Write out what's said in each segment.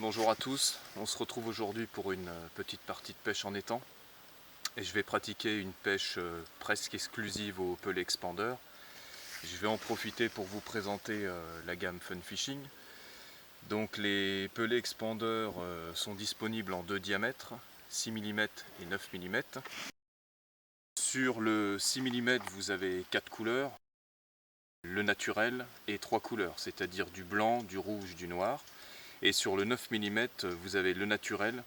Bonjour à tous, on se retrouve aujourd'hui pour une petite partie de pêche en étang et je vais pratiquer une pêche presque exclusive au pellet expander. Je vais en profiter pour vous présenter la gamme Fun Fishing. Donc les pellets expander sont disponibles en deux diamètres, 6 mm et 9 mm. Sur le 6 mm vous avez 4 couleurs, le naturel et 3 couleurs, c'est-à-dire du blanc, du rouge, du noir. Et sur le 9 mm, vous avez le naturel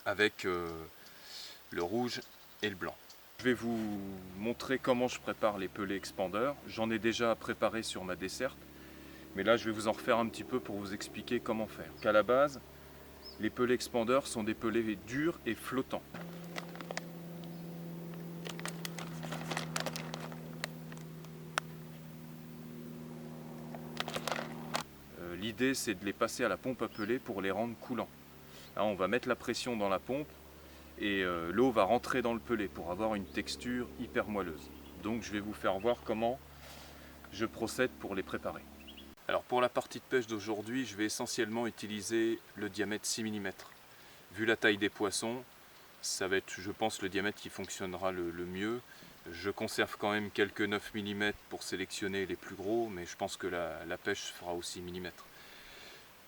avec le rouge et le blanc. Je vais vous montrer comment je prépare les pellets expander. J'en ai déjà préparé sur ma desserte, mais là je vais vous en refaire un petit peu pour vous expliquer comment faire. À la base, les pellets expander sont des pellets durs et flottants. L'idée c'est de les passer à la pompe à pellets pour les rendre coulants. Là, on va mettre la pression dans la pompe et l'eau va rentrer dans le pellet pour avoir une texture hyper moelleuse. Donc je vais vous faire voir comment je procède pour les préparer. Alors pour la partie de pêche d'aujourd'hui, je vais essentiellement utiliser le diamètre 6 mm. Vu la taille des poissons, ça va être, je pense, le diamètre qui fonctionnera le mieux. Je conserve quand même quelques 9 mm pour sélectionner les plus gros, mais je pense que la pêche fera aussi mm.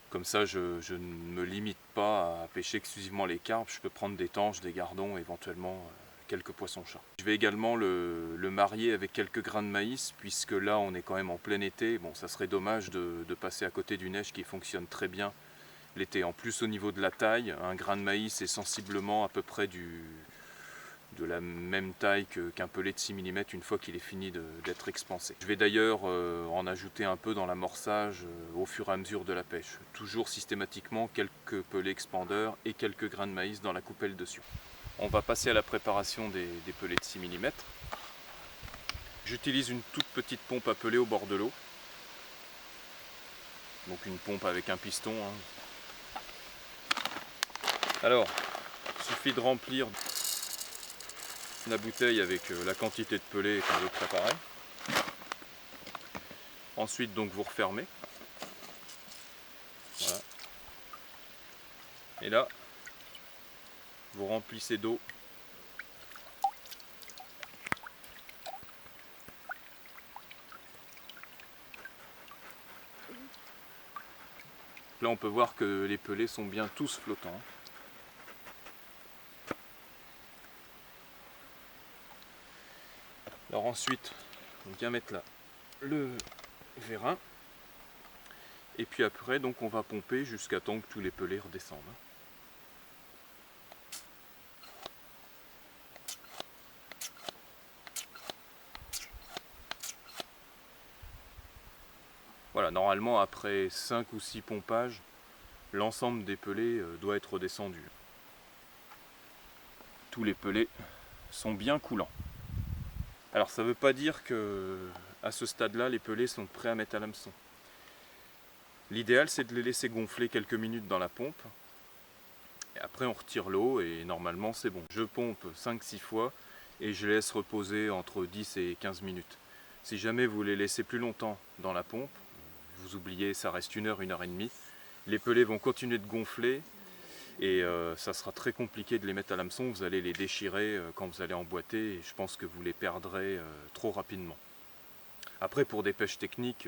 Comme ça, je ne me limite pas à pêcher exclusivement les carpes. Je peux prendre des tanches, des gardons, éventuellement quelques poissons-chats. Je vais également le marier avec quelques grains de maïs, puisque là, on est quand même en plein été. Bon, ça serait dommage de passer à côté d'une neige qui fonctionne très bien l'été. En plus, au niveau de la taille, un grain de maïs est sensiblement à peu près de la même taille qu'un pellet de 6 mm une fois qu'il est fini d'être expansé. Je vais d'ailleurs en ajouter un peu dans l'amorçage au fur et à mesure de la pêche. Toujours systématiquement quelques pellets expander et quelques grains de maïs dans la coupelle dessus. On va passer à la préparation des pellets de 6 mm. J'utilise une toute petite pompe à pellets au bord de l'eau. Donc une pompe avec un piston. Alors, il suffit de remplir la bouteille avec la quantité de pellets qu'on veut préparer. Ensuite, donc, vous refermez. Voilà. Et là, vous remplissez d'eau. Là, on peut voir que les pellets sont bien tous flottants. Alors ensuite, on vient mettre là le vérin. Et puis après, donc, on va pomper jusqu'à temps que tous les pellets redescendent. Voilà, normalement, après 5 ou 6 pompages, l'ensemble des pellets doit être redescendu. Tous les pellets sont bien coulants. Alors ça ne veut pas dire que à ce stade-là, les pellets sont prêts à mettre à l'hameçon. L'idéal, c'est de les laisser gonfler quelques minutes dans la pompe. Et après, on retire l'eau et normalement, c'est bon. Je pompe 5-6 fois et je laisse reposer entre 10 et 15 minutes. Si jamais vous les laissez plus longtemps dans la pompe, vous oubliez, ça reste 1 heure, 1 heure et demie, les pellets vont continuer de gonfler et ça sera très compliqué de les mettre à l'hameçon. Vous allez les déchirer quand vous allez emboîter et je pense que vous les perdrez trop rapidement. Après, pour des pêches techniques,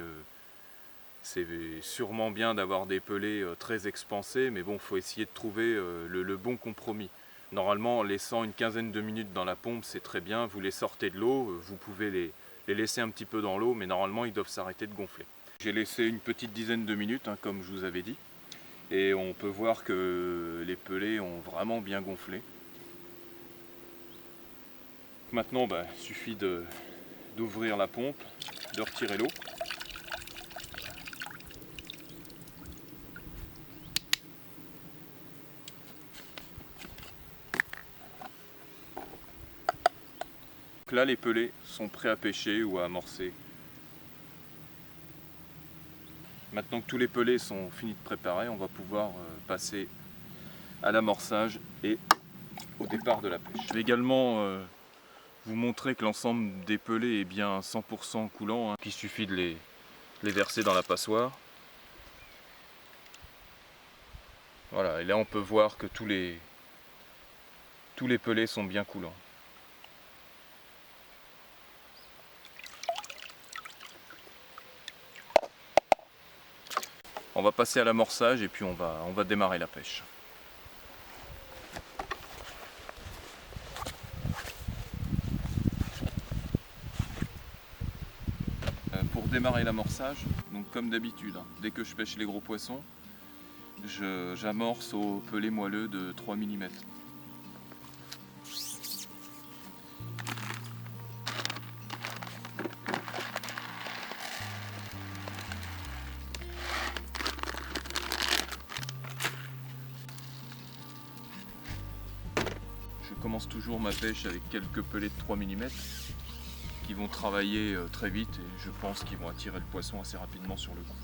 c'est sûrement bien d'avoir des pellets très expansés, mais bon, il faut essayer de trouver le bon compromis. Normalement, en laissant une quinzaine de minutes dans la pompe, c'est très bien. Vous les sortez de l'eau, vous pouvez les laisser un petit peu dans l'eau, mais normalement, ils doivent s'arrêter de gonfler. J'ai laissé une petite dizaine de minutes, comme je vous avais dit. Et on peut voir que les pellets ont vraiment bien gonflé. Maintenant, il suffit d'ouvrir la pompe, de retirer l'eau. Donc là, les pellets sont prêts à pêcher ou à amorcer. Maintenant que tous les pellets sont finis de préparer, on va pouvoir passer à l'amorçage et au départ de la pêche. Je vais également vous montrer que l'ensemble des pellets est bien 100% coulant, qu'il suffit de les verser dans la passoire. Voilà, et là on peut voir que tous les pelets sont bien coulants. On va passer à l'amorçage et puis on va démarrer la pêche. Pour démarrer l'amorçage, donc comme d'habitude, hein, dès que je pêche les gros poissons, j'amorce au pelet moelleux de 3 mm. Je commence toujours ma pêche avec quelques pelets de 3 mm qui vont travailler très vite et je pense qu'ils vont attirer le poisson assez rapidement sur le coup.